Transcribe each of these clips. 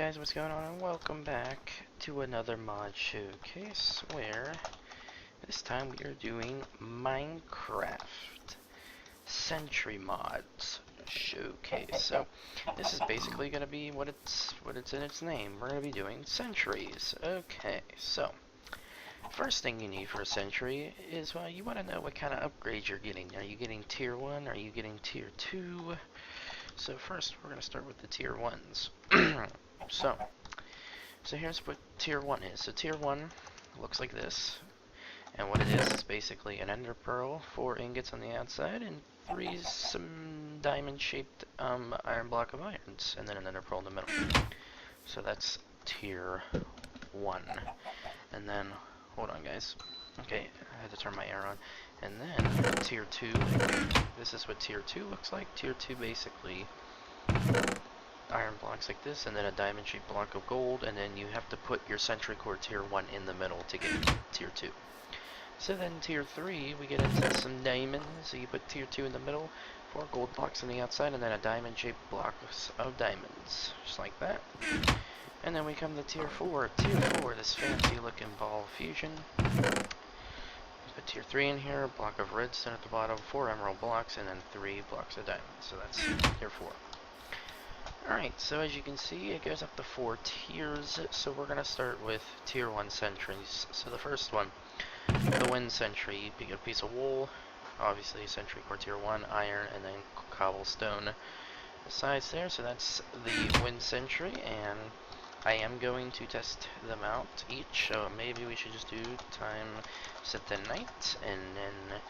guys, what's going on, and welcome back to another mod showcase where this time we are doing Minecraft Sentry mods showcase. So this is basically going to be what it's in its name. We're going to be doing sentries. Okay, so first thing you need for a sentry is, well, you want to know what kind of upgrades you're getting. Are you getting tier 1? Are you getting tier 2? So first we're going to start with the tier 1s. So here's what tier 1 is. So tier 1 looks like this. And what it is basically an ender pearl, 4 ingots on the outside, and 3 some diamond-shaped iron block of irons, and then an ender pearl in the middle. So that's tier 1. And then, hold on guys. Okay, I had to turn my air on. And then tier 2, this is what tier 2 looks like. Tier 2 basically iron blocks like this, and then a diamond shaped block of gold, and then you have to put your sentry core tier 1 in the middle to get tier 2. So then tier 3, we get into some diamonds, so you put tier 2 in the middle, 4 gold blocks on the outside, and then a diamond shaped blocks of diamonds, just like that. And then we come to tier 4. Tier 4, this fancy looking ball fusion. Put tier 3 in here, block of redstone at the bottom, 4 emerald blocks, and then 3 blocks of diamonds. So that's tier 4. Alright, so as you can see, it goes up to 4 tiers. So we're going to start with tier 1 sentries. So the first one, the wind sentry. You get a piece of wool, obviously sentry core tier 1, iron, and then cobblestone besides there. So that's the wind sentry, and I am going to test them out each. So maybe we should just do time set the night, and then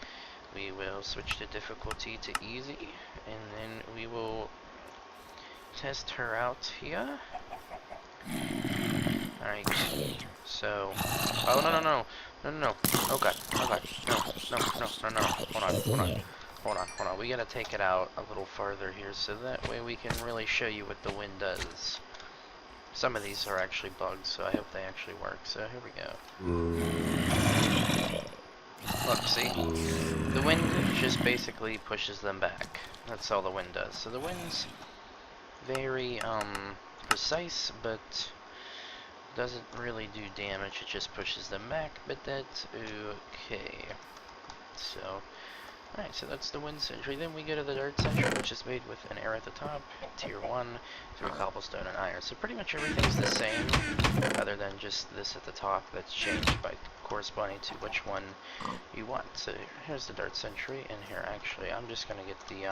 we will switch the difficulty to easy, and then we will test her out here. Alright, so, oh no, oh god, no, hold on, we gotta take it out a little farther here, so that way we can really show you what the wind does. Some of these are actually bugs, so I hope they actually work, so here we go. Look, see? The wind just basically pushes them back. That's all the wind does. So the wind's very precise, but doesn't really do damage. It just pushes them back, but that's okay. So alright, so that's the wind sentry. Then we go to the dirt sentry, which is made with an air at the top, tier 1, 3 cobblestone and iron. So pretty much everything's the same, other than just this at the top that's changed by corresponding to which one you want. So here's the dirt sentry, and here actually I'm just gonna get the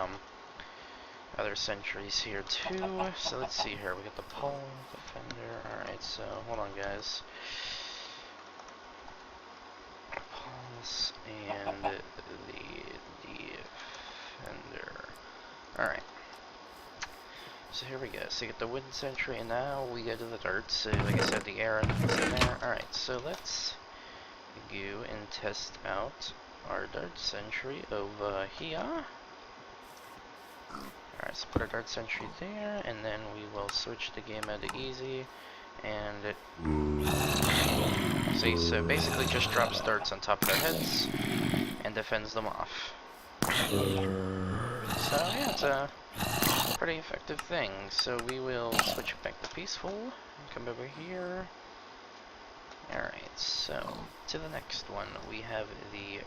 other sentries here too. So let's see here. We got the pole, defender. Alright, so hold on guys. Pulse and the defender. Alright. So here we go. So you get the wooden sentry, and now we go to the dirt. So like I said, the air is in there. Alright, so let's go and test out our dirt sentry over here. Alright, so put a dart sentry there, and then we will switch the game mode to easy, and see, so basically just drops darts on top of their heads, and defends them off. So yeah, it's a pretty effective thing. So we will switch it back to peaceful, and come over here. Alright, so to the next one, we have the...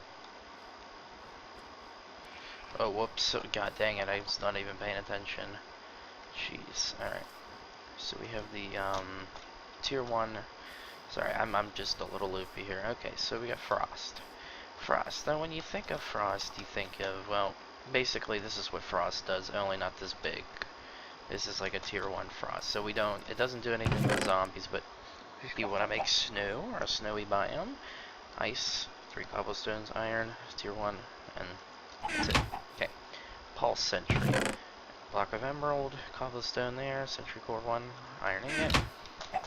Oh, whoops, god dang it, I was not even paying attention. Jeez, alright. So we have the, tier 1, sorry, I'm just a little loopy here. Okay, so we got Frost. Frost, now when you think of Frost, you think of, well, basically this is what Frost does, only not this big. This is like a tier 1 Frost, so we don't, it doesn't do anything with zombies, but if you want to make snow, or a snowy biome, ice, 3 cobblestones, iron, tier 1, and that's it. Okay. Pulse sentry. Block of emerald, cobblestone there, sentry core 1, iron ingot.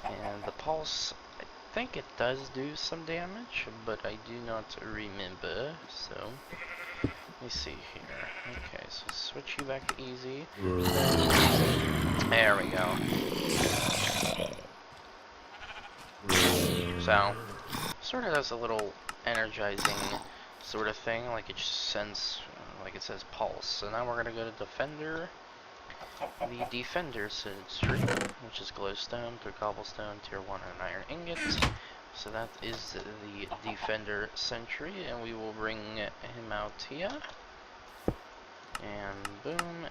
And the pulse, I think it does do some damage, but I do not remember. So, let me see here. Okay, so switch you back to easy. There we go. So, sort of does a little energizing sort of thing, like it just sends, like it says pulse. So now we're gonna go to defender, the Defender Sentry, which is glowstone, through cobblestone, tier 1, and an iron ingot. So that is the Defender Sentry, and we will bring him out here. And boom,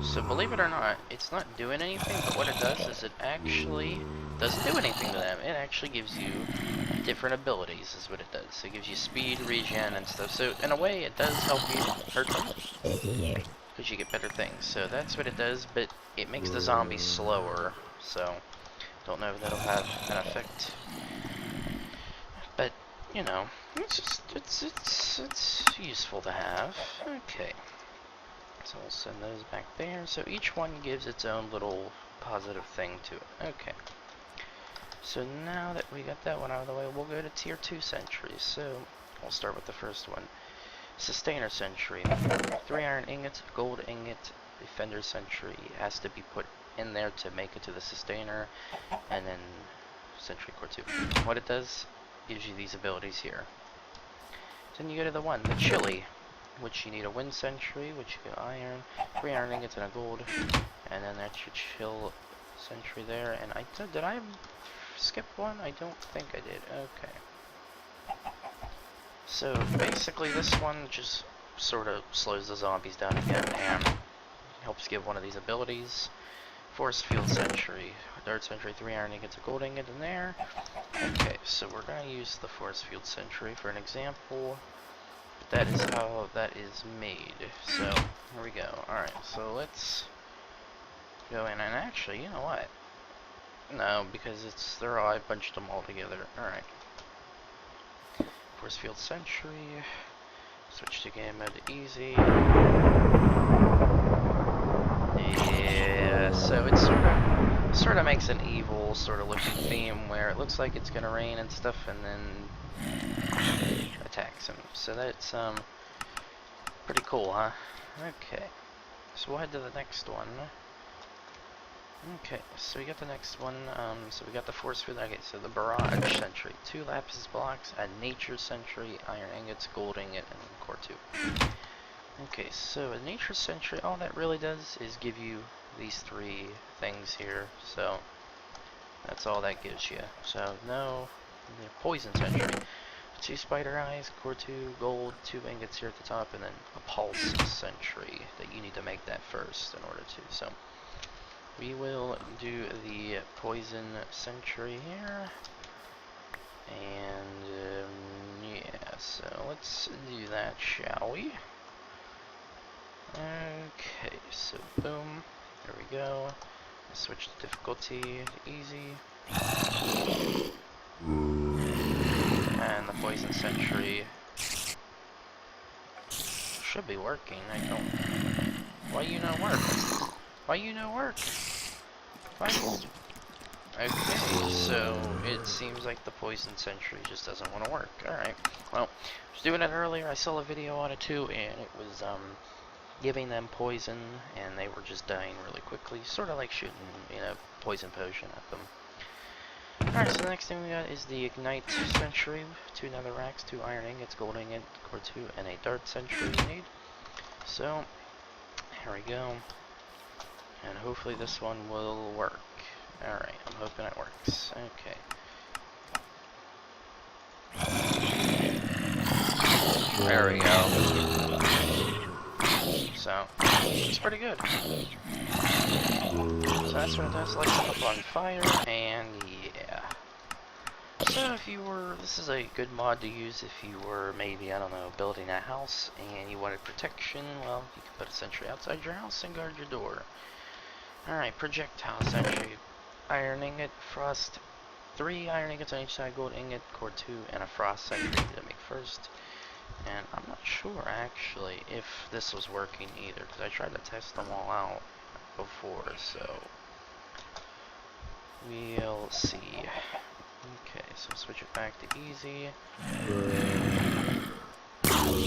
so believe it or not, it's not doing anything, but what it does is it actually doesn't do anything to them. It actually gives you different abilities, is what it does. It gives you speed, regen, and stuff. So in a way, it does help you hurt them, because you get better things. So that's what it does, but it makes the zombies slower. So don't know if that'll have an effect. But you know, it's just it's useful to have. Okay. So we'll send those back there. So each one gives its own little positive thing to it. Okay. So now that we got that one out of the way, we'll go to tier 2 sentries. So we'll start with the first one. Sustainer Sentry. 3 iron ingots, gold ingot, Defender Sentry has to be put in there to make it to the Sustainer, and then Sentry Core 2. What it does, gives you these abilities here. Then you go to the one, the Chili, which you need a Wind Sentry, which you get iron, 3 iron ingots and a gold, and then that's your Chill Sentry there. And did I skip one? I don't think I did. Okay. So basically this one just sort of slows the zombies down again and helps give one of these abilities. Force Field Sentry, Dart Sentry, 3 iron ingots, a gold ingot in there. Okay, so we're going to use the Force Field Sentry for an example. That is how that is made. So here we go. Alright, so let's go in, and actually, you know what? No, because I bunched them all together. Alright. Force Field Sentry. Switch to game mode to easy. Yeah, so it sort of makes an evil sort of looking theme where it looks like it's gonna rain and stuff, and then attacks him. So that's pretty cool, huh? Okay. So we'll head to the next one. Okay, so we got the next one. So we got the Force Field. Okay, so the Barrage Sentry, 2 Lapis blocks, a Nature Sentry, iron ingots, gold ingot, and core 2. Okay, so a Nature Sentry, all that really does is give you these 3 things here. So that's all that gives you. So no Poison Sentry, 2 Spider Eyes, core 2, gold, 2 ingots here at the top, and then a Pulse Sentry that you need to make that first in order to. So we will do the Poison Sentry here, and yeah, so let's do that, shall we? Okay, so boom, there we go. Switch the difficulty to easy, and the Poison Sentry should be working. I don't. Why you not work? Why you no work? Why? Okay, so it seems like the Poison Sentry just doesn't want to work. Alright, well, I was doing it earlier, I saw a video on it too, and it was giving them poison, and they were just dying really quickly, sort of like shooting, you know, poison potion at them. Alright, so the next thing we got is the Ignite Sentry, 2 netherracks, 2 iron ingots, gold ingot, core 2, and a Dart Sentry you need. So, here we go. And hopefully this one will work. Alright, I'm hoping it works. Okay. There we go. So, it's pretty good. So that's what it does, lights them up on fire, and yeah. So if you were, this is a good mod to use if you were maybe, I don't know, building a house and you wanted protection. Well, you can put a sentry outside your house and guard your door. Alright, Projectile Sentry, iron ingot, frost, 3 iron ingots on each side, gold ingot, core 2, and a frost sentry to make first. And I'm not sure actually if this was working either, because I tried to test them all out before, so we'll see. Okay, so switch it back to easy.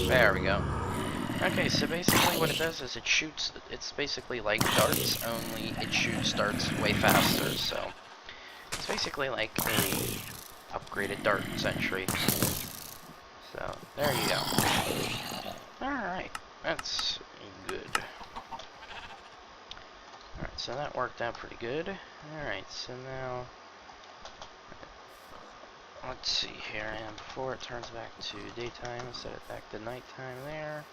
There we go. Okay, so basically what it does is it shoots, it's basically like darts, only it shoots darts way faster, so it's basically like a upgraded dart sentry. So, there you go. Alright, that's good. Alright, so that worked out pretty good. Alright, so now, let's see here, and before it turns back to daytime, set it back to nighttime there.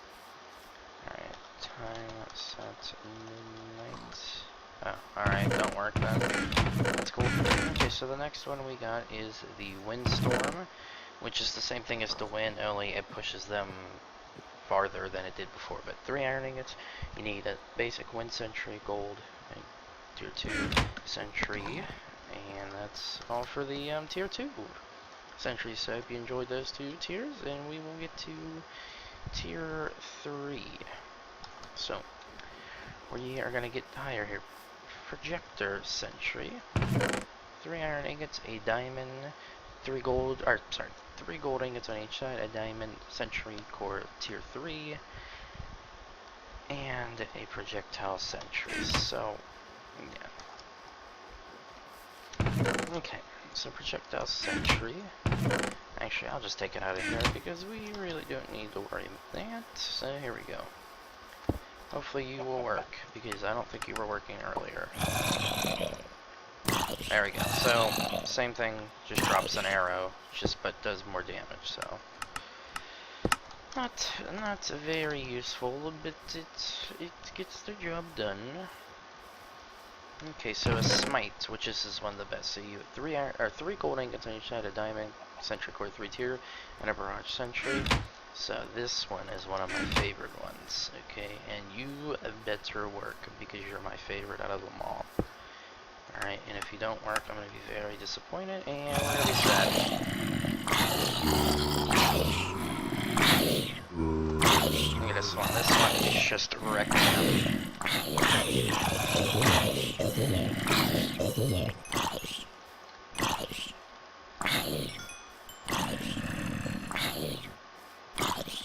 Alright, time set midnight. Oh, alright, don't work then. That's cool. Okay, so the next one we got is the windstorm, which is the same thing as the wind, only it pushes them farther than it did before. But 3 iron ingots, you need a basic wind sentry, gold, and tier 2 sentry, and that's all for the tier 2 sentries. So I hope you enjoyed those 2 tiers, and we will get to tier 3. So we are gonna get higher here. Projector sentry, 3 iron ingots, a diamond, 3 gold ingots on each side, a diamond sentry core tier 3, and a projectile sentry. So, yeah. Okay, so projectile sentry. Actually, I'll just take it out of here because we really don't need to worry about that. So, here we go. Hopefully you will work, because I don't think you were working earlier. There we go. So, same thing, just drops an arrow, but does more damage, so. Not very useful, but it gets the job done. Okay, so a smite, which is one of the best. So you have 3 gold ingots on each side, a diamond sentry core 3 tier, and a barrage sentry. So this one is one of my favorite ones, okay? And you better work, because you're my favorite out of them all. Alright, and if you don't work, I'm going to be very disappointed, and we're going to be sad. Look at this one. This one is just wrecking them.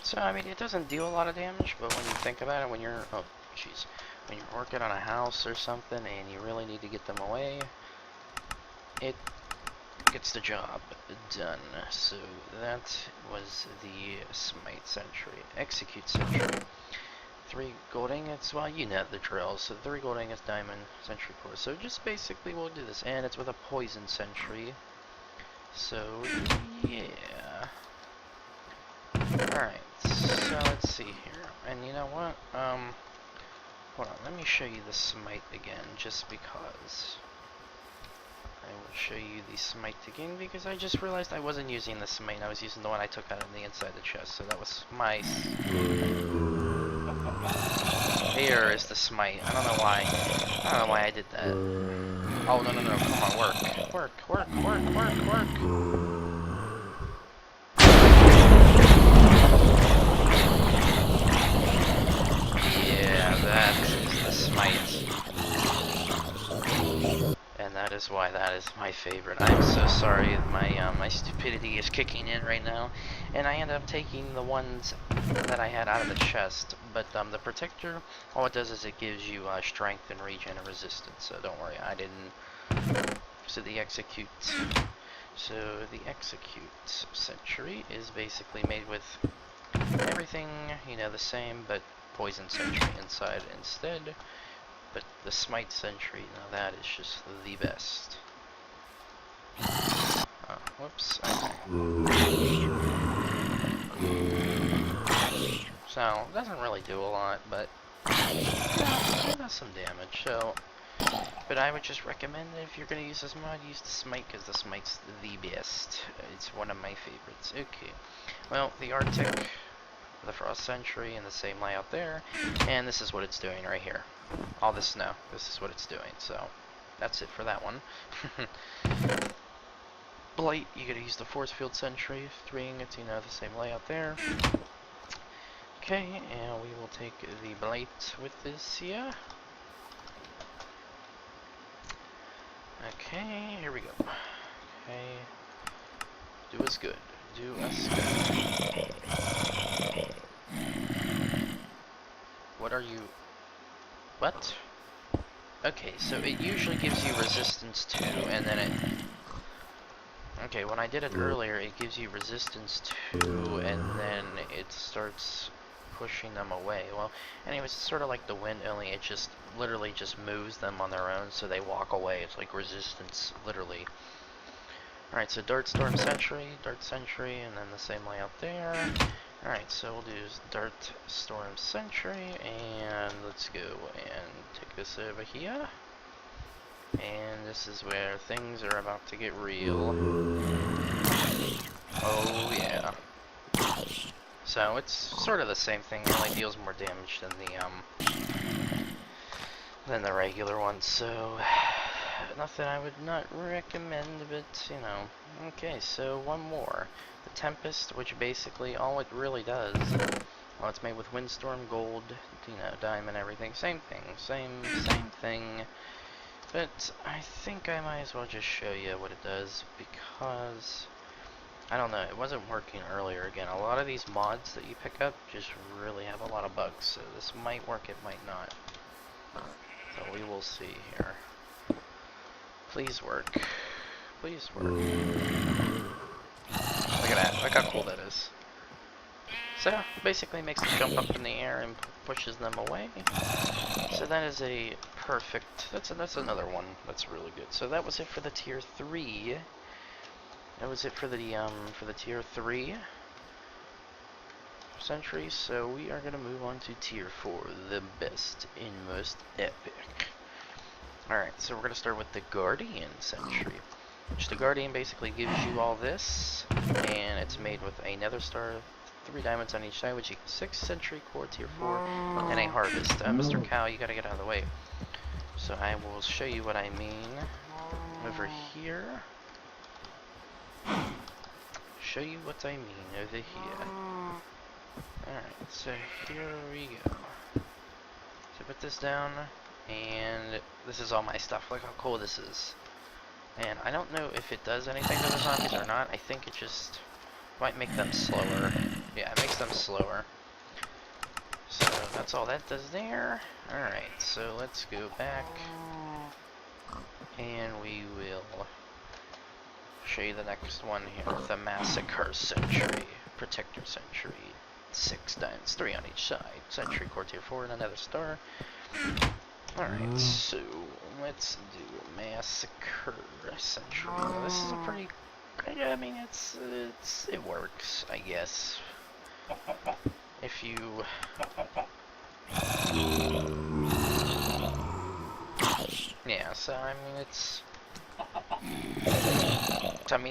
So, I mean, it doesn't deal a lot of damage, but when you think about it, when you're, when you're working on a house or something and you really need to get them away, it gets the job done. So, that was the Smite Sentry. Execute Sentry. 3 gold ingots, well, you know the drill. So, 3 gold ingots, diamond, sentry core. So, just basically we'll do this. And it's with a poison sentry. So, yeah. Alright, so let's see here. And you know what? Hold on, let me show you the smite again, just because. I will show you the smite again, because I just realized I wasn't using the smite. I was using the one I took out of the inside the chest, so that was my... Here is the smite. I don't know why. I don't know why I did that. Oh, no, come on, work. Work. That is the smite. And that is why that is my favorite. I'm so sorry, my stupidity is kicking in right now. And I ended up taking the ones that I had out of the chest. But the protector, all it does is it gives you strength and regen and resistance. So don't worry, I didn't. So the execute. So the execute sentry is basically made with everything, you know, the same, but poison sentry inside instead. But the smite sentry, now that is just the best. Oh, whoops. Okay. So, doesn't really do a lot, but it does some damage. So, but I would just recommend that if you're going to use this mod, use the smite, because the smite's the best. It's one of my favorites. Okay. Well, the Arctic, the Frost Sentry, and the same layout there, and this is what it's doing right here. All this snow, this is what it's doing, so that's it for that one. Blight, you gotta use the Force Field Sentry, 3 ingots, you know, the same layout there. Okay, and we will take the Blight with this here. Okay, here we go. Okay, do us good. Do us good. What are you... What? Okay, so it usually gives you resistance 2, and then it... Okay, when I did it earlier, it gives you resistance 2, and then it starts pushing them away. Well, anyways, it's sort of like the wind, only it just literally just moves them on their own, so they walk away. It's like resistance, literally. Alright, so Dart Storm Sentry, Dart Sentry, and then the same layout there. Alright, so we'll do Dart Storm Sentry, and let's go and take this over here. And this is where things are about to get real. Oh yeah. So it's sort of the same thing, it only deals more damage than the regular one, so nothing I would not recommend, but you know. Okay, so one more. The Tempest, which basically all it really does, well, it's made with Windstorm, Gold, you know, Diamond, everything. Same thing, same thing. But I think I might as well just show you what it does, because I don't know, it wasn't working earlier. Again, a lot of these mods that you pick up just really have a lot of bugs, so this might work, it might not. So we will see here. Please work. Please work. Look at that, look how cool that is. So, basically makes them jump up in the air and pushes them away. So that is a perfect, that's another one that's really good. So that was it for the tier 3. That was it for the tier 3 Sentry. So we are gonna move on to tier 4, the best and most epic. Alright, so we're gonna start with the Guardian Sentry. Which the Guardian basically gives you all this, and it's made with a Nether Star, 3 diamonds on each side, which equals 6 Sentry Core tier 4, and a Harvest. Mr. Cow, you gotta get out of the way. So I will show you what I mean over here. Show you what I mean over here. Alright, so here we go. So put this down, and this is all my stuff. Look how cool this is. And I don't know if it does anything to the zombies or not. I think it just might make them slower. Yeah, it makes them slower. So that's all that does there. Alright, so let's go back. And we will show you the next one here. The Massacre Sentry. Protector Sentry. 6 diamonds, 3 on each side. Sentry Core tier 4 and another star. Alright, so let's do Massacre Sentry. Now, this is a pretty, I mean, it works, I guess. If you yeah, so I mean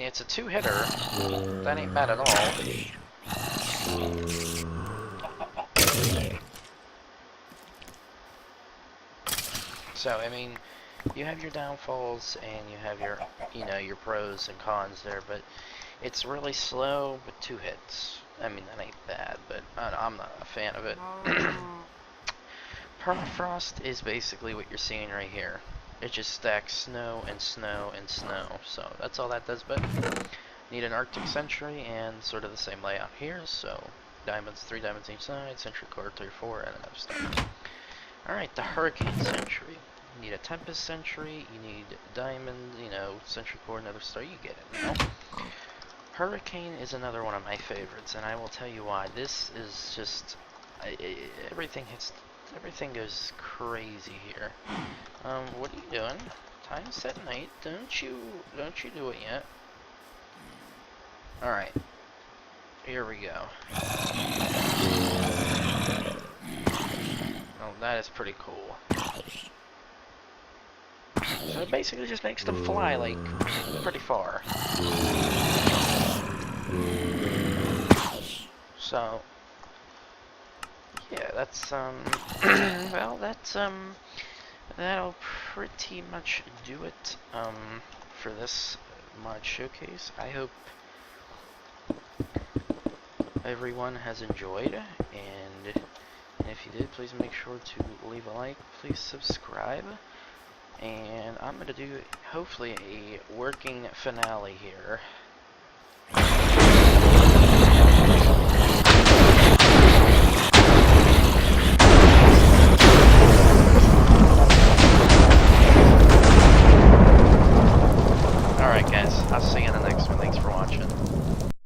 it's a 2-hitter. That ain't bad at all. So I mean, you have your downfalls and you have your, you know, your pros and cons there, but it's really slow with 2 hits. I mean, that ain't bad, but I'm not a fan of it. Permafrost is basically what you're seeing right here. It just stacks snow and snow and snow. So that's all that does, but need an Arctic Sentry and sort of the same layout here. So diamonds, 3 diamonds each side, Sentry Core 3, 4, and another star. Alright, the Hurricane Sentry. You need a Tempest Sentry, you need diamond, you know, Sentry Core, another star, you get it, you know? Hurricane is another one of my favorites, and I will tell you why. This is just, everything goes crazy here. What are you doing? Time set night. Don't you do it yet. Alright. Here we go. Oh, that is pretty cool. So it basically just makes them fly, like, pretty far. So, yeah, that's, well, that's, that'll pretty much do it, for this mod showcase. I hope everyone has enjoyed, and if you did, please make sure to leave a like, please subscribe, and I'm going to do, hopefully, a working finale here. Alright guys. I'll see you in the next one. Thanks for watching.